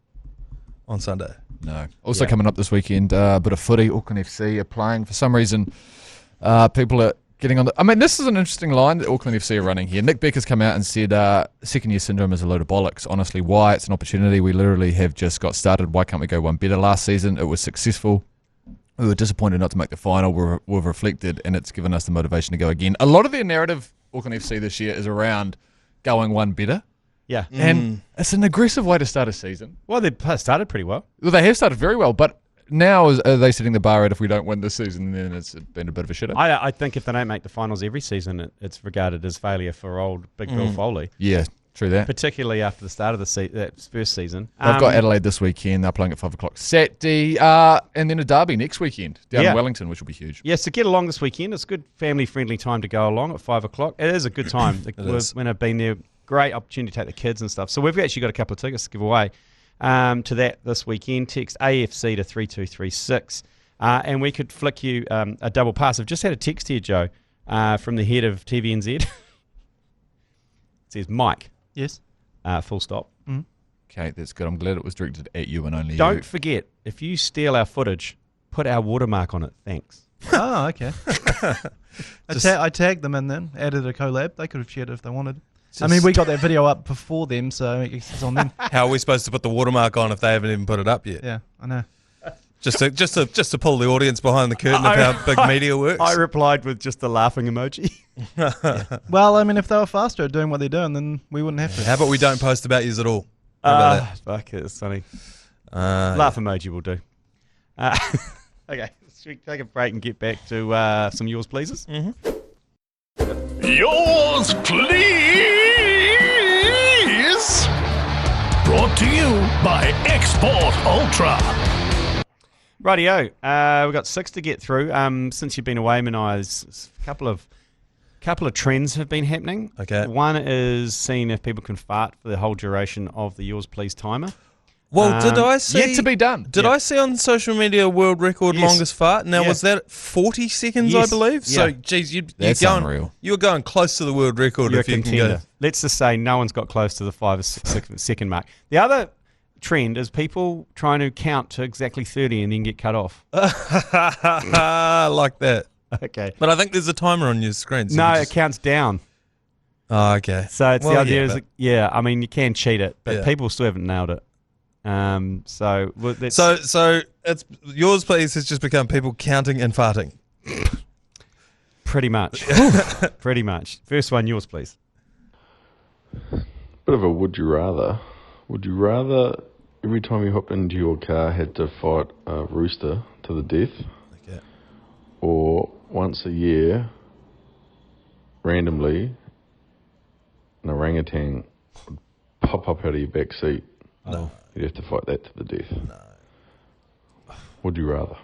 on Sunday. No. Also coming up this weekend, a bit of footy. Auckland FC are playing. For some reason, people are getting on the... I mean, this is an interesting line that Auckland FC are running here. Nick Becker's come out and said second-year syndrome is a load of bollocks. Honestly, why? It's an opportunity. We literally have just got started. Why can't we go one better? Last season, it was successful. We were disappointed not to make the final. We've reflected, and it's given us the motivation to go again. A lot of their narrative, Auckland FC this year, is around going one better. Yeah. And it's an aggressive way to start a season. Well, they started pretty well. Well, they have started very well, but now are they setting the bar at if we don't win this season, then it's been a bit of a shitter? I think if they don't make the finals every season, it's regarded as failure for old Big Bill Foley. Yeah, true that. Particularly after the start of that first season. They've got Adelaide this weekend. They're playing at 5 o'clock Saturday. And then a derby next weekend down in Wellington, which will be huge. Yeah, so get along this weekend. It's a good family-friendly time to go along at 5 o'clock. It is a good time. When I've been there, great opportunity to take the kids and stuff. So we've actually got a couple of tickets to give away to that this weekend. Text AFC to 3236 and we could flick you a double pass. I've just had a text here, Joe, from the head of TVNZ. It says, Mike. Yes. Full stop. Mm-hmm. Okay, that's good. I'm glad it was directed at you and only you. Don't forget, if you steal our footage, put our watermark on it. Thanks. Oh, okay. I tagged them and then added a collab. They could have shared it if they wanted. I mean, we got that video up before them, so it's on them. How are we supposed to put the watermark on if they haven't even put it up yet? Yeah, I know. Just to pull the audience behind the curtain of how big media works. I replied with just a laughing emoji. Yeah. Well, I mean, if they were faster at doing what they're doing, then we wouldn't have to. How about we don't post about yous at all? Fuck, it's funny. Laugh emoji will do. Okay, Should we take a break and get back to some yours, pleases? Yours, please. Brought to you by Export Ultra. Rightio. We've got 6 to get through. Since you've been away, Manaia, a couple of trends have been happening. Okay. One is seeing if people can fart for the whole duration of the yours, please timer. Well, did I see... Yet to be done. Did I see on social media world record Yes. longest fart? Now, Yeah. was that 40 seconds, Yes. I believe? So, Yeah. geez, That's unreal. you were going close to the world record You're a if you can contender. go. Let's just say no one's got close to the 5 or 6 second mark. The other trend is people trying to count to exactly 30 and then get cut off. Like that. Okay. But I think there's a timer on your screen. So No, you it just... counts down. Oh, okay. So it's Well, the idea yeah, is, but- I mean, you can cheat it, but Yeah. people still haven't nailed it. So let's, So it's yours, please, has just become people counting and farting. pretty much. Pretty much. First one, yours, please. Bit of a would you rather. Would you rather every time you hopped into your car had to fight a rooster to the death, Okay. or once a year, randomly, an orangutan would pop up out of your back seat? No. You'd have to fight that to the death. No. Would you rather?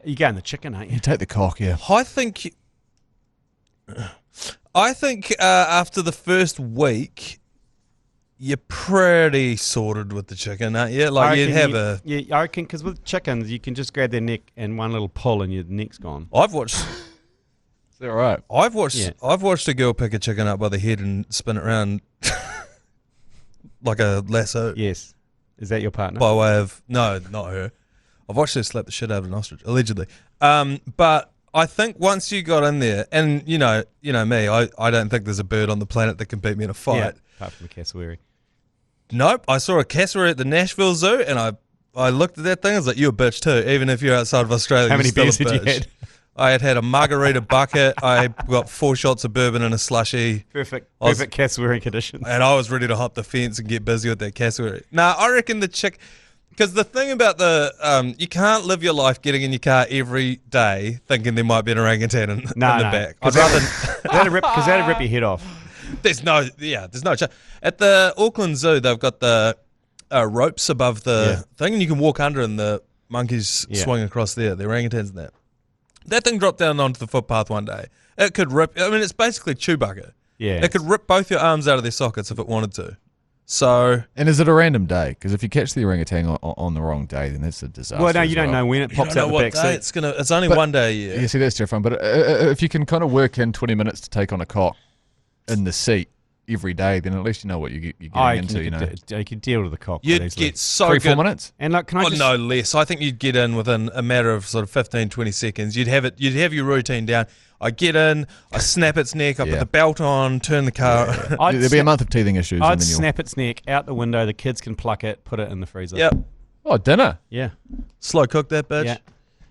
You're going the chicken, aren't you? You take the cock, yeah. I think after the first week, you're pretty sorted with the chicken, aren't you? Like, you'd have a... Yeah, I reckon, because with chickens, you can just grab their neck and one little pull and your neck's gone. I've watched... Is that right? I've watched Yeah. I've watched a girl pick a chicken up by the head and spin it around like a lasso Yes. Is that your partner? by way of... No, not her. I've watched her slap the shit out of an ostrich, allegedly. But I think once you got in there, and you know me, I don't think there's a bird on the planet that can beat me in a fight. Yeah, apart from the cassowary. Nope. I saw a cassowary at the Nashville Zoo, and I looked at that thing. I was like, "You're a bitch too, even if you're outside of Australia." How you're many still a beers had you bitch." had? I had a margarita bucket. I got 4 shots of bourbon and a slushie, Perfect was- cassowary conditions. and I was ready to hop the fence and get busy with that cassowary. Nah, I reckon the chick, because the thing about the you can't live your life getting in your car every day thinking there might be an orangutan in the back. I'd rather. Because that'd rip your head off. There's no chance. At the Auckland Zoo, they've got the ropes above the thing, and you can walk under, and the monkeys swing across there, the orangutans and that. That thing dropped down onto the footpath one day. It could rip. I mean, it's basically Chewbacca. Yeah. It could rip both your arms out of their sockets if it wanted to. So And is it a random day? Because if you catch the orangutan on the wrong day, then that's a disaster. Well, no, as you don't know when it you pops don't out know the what back day seat. it's only But- one day a year. Yeah, see, that's terrifying. But if you can kind of work in 20 minutes to take on a cock in the seat every day, then at least you know what you're getting into, you know. You could deal with the cock. You'd quite easily. get so 3-4 good. minutes? And look, can I Oh, just... no less. I think you'd get in within a matter of sort of 15, 20 seconds. You'd have your routine down. I get in, I snap its neck, I put Yeah. the belt on, turn the car. I'd There'll be a month of teething issues. I'd and then you'll... snap its neck out the window. The kids can pluck it, put it in the freezer. Yep. Oh, dinner. Yeah. Slow cook that bitch. Yeah.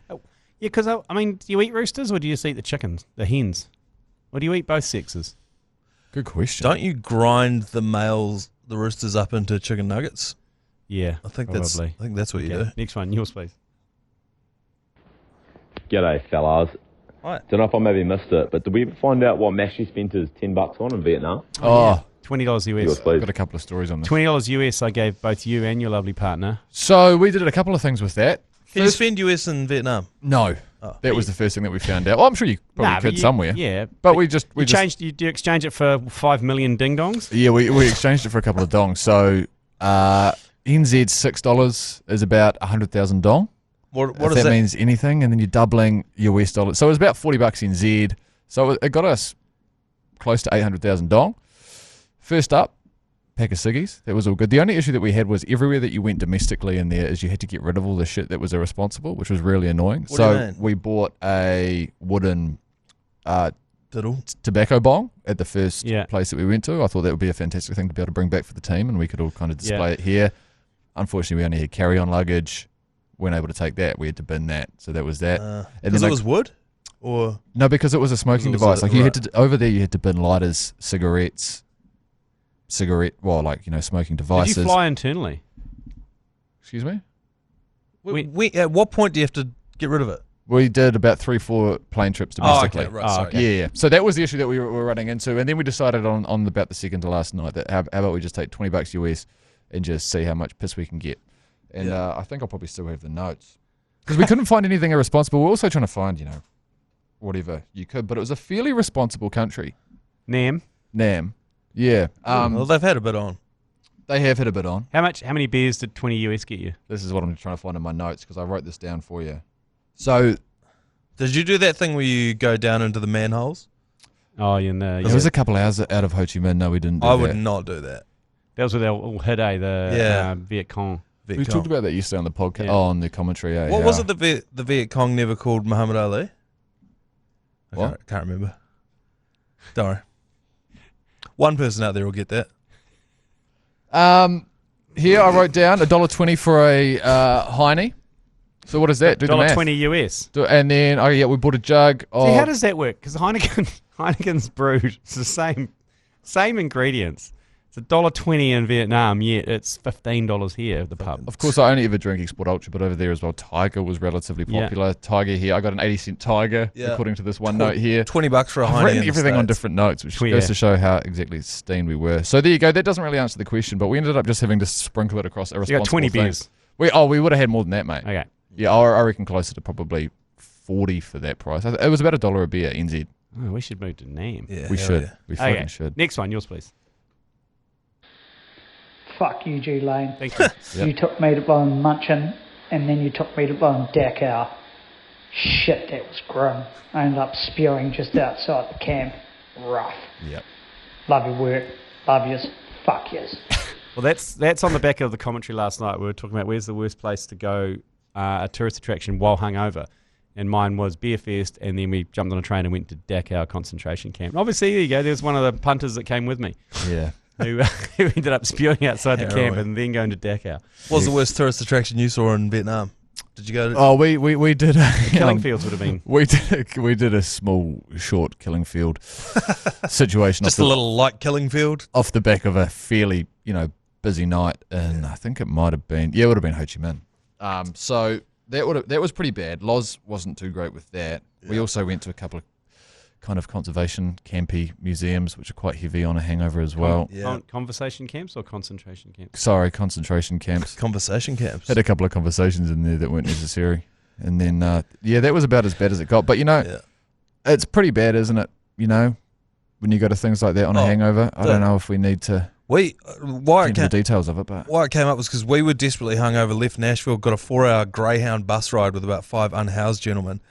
Oh, yeah, because, I mean, do you eat roosters or do you just eat the chickens, the hens? Or do you eat both sexes? Good question. Don't you grind the roosters up into chicken nuggets? Yeah, I think probably. that's what you Okay, do. next one, yours, please. G'day, fellas. Hi. Don't know if I maybe missed it, but did we ever find out what Mashy spent his $10 on in Vietnam? Oh, $20 Yours, US. please. got a couple of stories on this. $20 US I gave both you and your lovely partner. So we did a couple of things with that. Can you spend US in Vietnam? No. That was the first thing that we found out. Well, I'm sure you probably Nah, but could somewhere. Yeah. But we just... You do you exchange it for 5 million ding-dongs? Yeah, we exchanged it for a couple of dongs. So NZ $6 is about 100,000 dong. What If does that that means anything, and then you're doubling US dollars. So it was about $40 NZ. So it got us close to 800,000 dong. First up, pack of ciggies. That was all good. The only issue that we had was everywhere that you went domestically in there is you had to get rid of all the shit that was irresponsible, which was really annoying. What do you So mean? we bought a wooden diddle? tobacco bong at the first Yeah. place that we went to. I thought that would be a fantastic thing to be able to bring back for the team, and we could all kind of display it here. Unfortunately, we only had carry-on luggage. Weren't able to take that. We had to bin that. So that was that. And Because then it was wood? Or no, because it was a smoking It was device. a- Like you had right. to over there, you had to bin lighters, smoking devices. Did you fly internally? Excuse me. at what point do you have to get rid of it? We did about 3-4 plane trips domestically. okay, right, sorry. Yeah. So that was the issue that we were running into, and then we decided on about the second to last night that how about we just take $20 US and just see how much piss we can get. And I think I'll probably still have the notes because we couldn't find anything irresponsible. We're also trying to find whatever you could, but it was a fairly responsible country. Nam. Yeah. Well, they've had a bit on. They have hit a bit on. How many beers did 20 US get you? This is what I'm trying to find in my notes because I wrote this down for you. So, did you do that thing where you go down into the manholes? Oh, no. it was a couple hours out of Ho Chi Minh. No, we didn't do I that. would not do that. That was with our Hide, the Viet Cong. We talked about that yesterday on the podcast, on the commentary. What was it the Viet Cong never called Muhammad Ali? I can't remember. Don't worry. One person out there will get that. Here I wrote down $1.20 for a Heine. So what is that? Do the math. $1.20 US. And then we bought a jug of. See, how does that work? Because Heineken's brewed. It's the same ingredients. It's $1.20 in Vietnam, yet it's $15 here at the pub. Of course, I only ever drink Export Ultra, but over there as well, Tiger was relatively popular. Yeah. Tiger here, I got an 80-cent Tiger, according to this one note here. $20 for a Heine. I've written everything on different notes, which goes to show how exactly steamed we were. So there you go. That doesn't really answer the question, but we ended up just having to sprinkle it across irresponsible You got 20 things. beers. We would have had more than that, mate. Okay. Yeah, I reckon closer to probably 40 for that price. It was about $1 a beer, NZ. Oh, we should move to Nam. Yeah, we should. Yeah. We fucking should. Next one, yours, please. Fuck you, G Lane. Thank you. You took me to blow Munchin, and then you took me to blow Dachau. Shit, that was grim. I ended up spewing just outside the camp. Rough. Yep. Love your work. Love yous. Fuck yous. Well, that's on the back of the commentary last night. We were talking about where's the worst place to go a tourist attraction while hungover. And mine was Beerfest, and then we jumped on a train and went to Dachau concentration camp. And obviously, there you go. There's one of the punters that came with me. Yeah. Who ended up spewing outside the camp and then going to Dachau. What was the worst tourist attraction you saw in Vietnam? Did you go to... Oh, we did... Killing fields would have been... We did a small, short killing field situation. Just a little light killing field? Off the back of a fairly, busy night. And I think it might have been... Yeah, it would have been Ho Chi Minh. So that was pretty bad. Loz wasn't too great with that. Yeah. We also went to a couple of kind of conservation campy museums, which are quite heavy on a hangover as well. Conversation camps or concentration camps? Sorry, concentration camps. Conversation camps. Had a couple of conversations in there that weren't necessary. And then, that was about as bad as it got. But, it's pretty bad, isn't it? When you go to things like that on a hangover. I don't know if we need to get into the details of it. But why it came up was because we were desperately hungover, left Nashville, got a 4-hour Greyhound bus ride with about 5 unhoused gentlemen.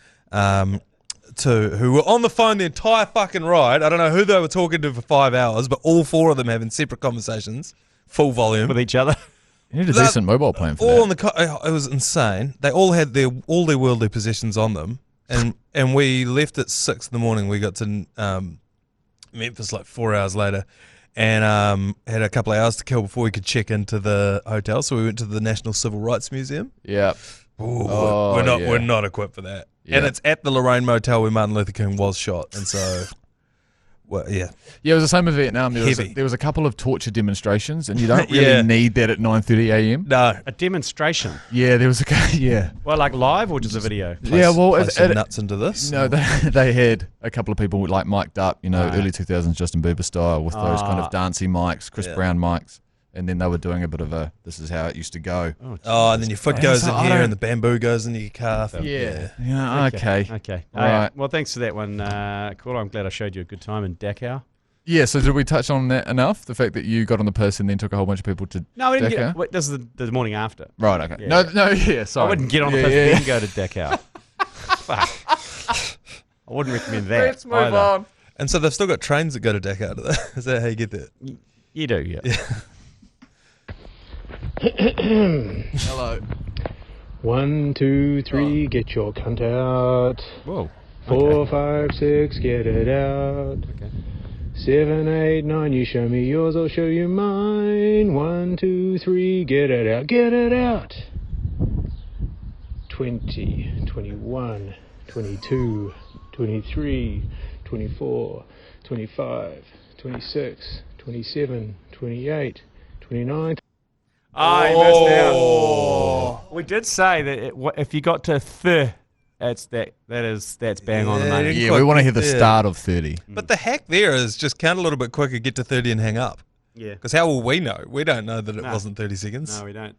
Who were on the phone the entire fucking ride. I don't know who they were talking to for 5 hours, but all 4 of them having separate conversations, full volume with each other. You need a decent mobile plan for all that. It was insane. They all had all their worldly possessions on them, and we left at 6 in the morning. We got to Memphis like 4 hours later, and had a couple of hours to kill before we could check into the hotel. So we went to the National Civil Rights Museum. Yeah. We're not equipped for that. Yeah. And it's at the Lorraine Motel where Martin Luther King was shot. And so, yeah, it was the same in Vietnam. There was a couple of torture demonstrations, and you don't really need that at 9:30 a.m. No, a demonstration. Yeah, there was Well, like live or just a video? Place nuts into this. No, they had a couple of people like mic'd up. Early 2000s Justin Bieber style with those kind of dancey mics, Chris Brown mics. And then they were doing a bit of this is how it used to go. And then your foot goes in here and the bamboo goes into your calf. Yeah, okay. All right. Well, thanks for that one, Cool. I'm glad I showed you a good time in Dachau. Yeah, so did we touch on that enough? The fact that you got on the piss and then took a whole bunch of people to No, we didn't get this is the morning after. Right, okay. Yeah. Sorry. I wouldn't get on the piss and go to Dachau. Fuck. I wouldn't recommend that. Let's move on. And so they've still got trains that go to Dachau, do they? Is that how you get there? You do, yeah. Hello. 1, 2, 3, get your cunt out. Whoa. 4, 5, 6, get it out. Okay. 7, 8, 9, you show me yours, I'll show you mine. 1, 2, 3, get it out, get it out. 20, 21, 22, 23, 24, 25, 26, 27, 28, 29. Oh, he missed out. We did say that if you got to That's bang on the money. Yeah, we want to hear the start of 30. But the hack there is just count a little bit quicker, get to 30 and hang up. Yeah. Because how will we know? We don't know that it wasn't 30 seconds. No, we don't.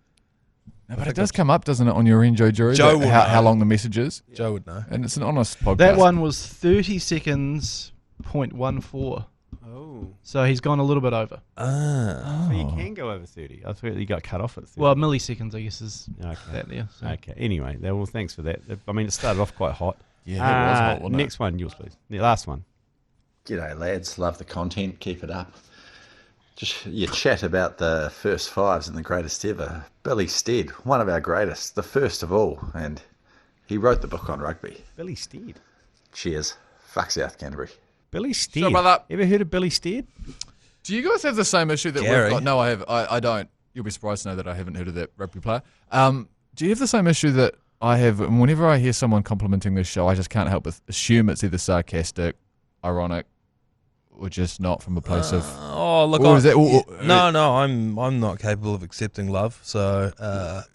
No, but it does come up, doesn't it, on your end, Joe Jury? Joe will know. How long the message is. Joe would know. And it's an honest podcast. That one was 30 seconds, 0.14. Oh. So he's gone a little bit over. Ah. So you can go over 30. I thought you got cut off at 30. Well, milliseconds, I guess, is okay. that there. So. Okay. Anyway, well, thanks for that. I mean, it started off quite hot. Yeah, it was hot, wasn't it? Next one, yours, please. The last one. G'day, lads. Love the content. Keep it up. Just your chat about the first fives and the greatest ever. Billy Stead, one of our greatest, the first of all, and he wrote the book on rugby. Billy Stead. Cheers. Fuck South Canterbury. Billy Stead. So, brother, ever heard of Billy Stead? Do you guys have the same issue that Gary. we've got? No, I have. I don't. You'll be surprised to know that I haven't heard of that rugby player. Do you have the same issue that I have? Whenever I hear someone complimenting this show, I just can't help but assume it's either sarcastic, ironic, or just not from a place of. Oh, look, no, I'm not capable of accepting love. So,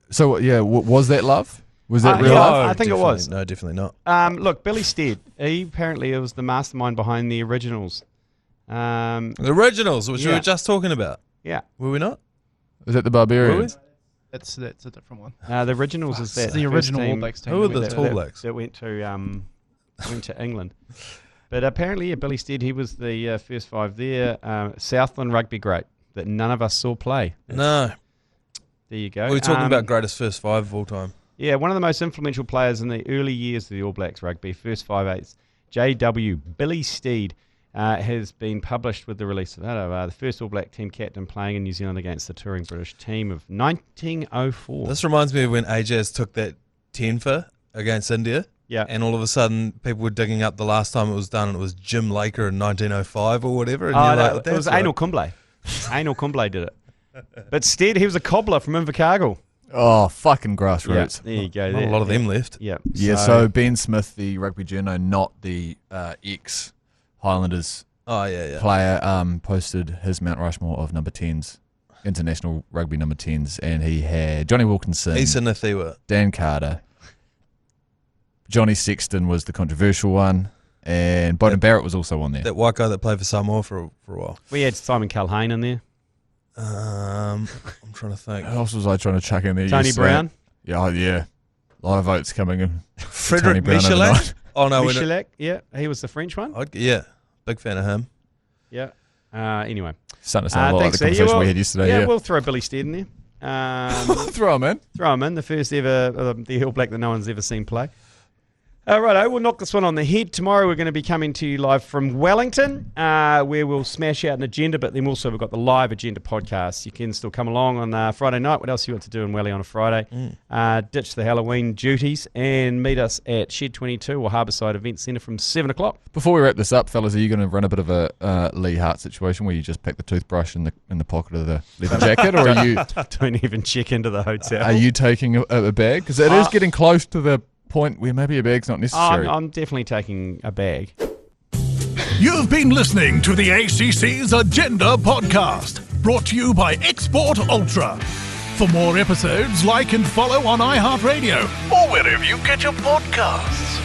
was that love? Was that real yeah, love? I think it was. No, definitely not. Look, Billy Stead. He apparently was the mastermind behind the Originals. The Originals, which we were just talking about. Yeah. Were we not? Is that the Barbarians? That's a different one. The Originals is that the original All Blacks team. Who are the All Blacks? That went to England. But apparently, Billy Stead, he was the first five there. Southland rugby great that none of us saw play. No. There you go. We're talking about greatest first five of all time. Yeah, one of the most influential players in the early years of the All Blacks rugby, first 5/8, JW Billy Stead, has been published with the release of the first All Black team captain playing in New Zealand against the touring British team of 1904. This reminds me of when Ajaz took that 10-for against India. Yeah. And all of a sudden, people were digging up the last time it was done, and it was Jim Laker in 1905 or whatever. And no, it was Anil Kumble. Anil Kumble did it. But Stead, he was a cobbler from Invercargill. Oh, fucking grassroots. Yeah, there you go. Not a lot of them left. Yeah. Yeah, so Ben Smith, the rugby journo, not the ex-Highlanders player, posted his Mount Rushmore of number 10s, international rugby number 10s, and he had Johnny Wilkinson, Issa Nathiwa, Dan Carter, Johnny Sexton was the controversial one, and Bowden Barrett was also on there. That white guy that played for Samoa for a while. We had Simon Calhoun in there. I'm trying to think. Who else was I trying to chuck in there? Tony Brown. Yeah. A lot of votes coming in. Frederick Michelak. Oh no, Michelak. Yeah, he was the French one. Big fan of him. Yeah. Anyway, starting to sound a lot like the conversation we had yesterday. Yeah, we'll throw Billy Stead in there. Throw him in. Throw him in. The first ever, the All Black that no one's ever seen play. Righto, we'll knock this one on the head. Tomorrow we're going to be coming to you live from Wellington, where we'll smash out an agenda, but then also we've got the live agenda podcast. You can still come along on Friday night. What else you want to do in Welly on a Friday? Ditch the Halloween duties and meet us at Shed 22 or Harbourside Event Centre from 7 o'clock. Before we wrap this up, fellas, are you going to run a bit of a Lee Hart situation where you just pack the toothbrush in the pocket of the leather jacket, or are you don't even check into the hotel? Are you taking a bag? Because it is getting close to the point where maybe a bag's not necessary. I'm definitely taking a bag. You've been listening to the ACC's Agenda podcast, brought to you by Export Ultra. For more episodes, like and follow on iHeartradio or wherever you get your podcasts.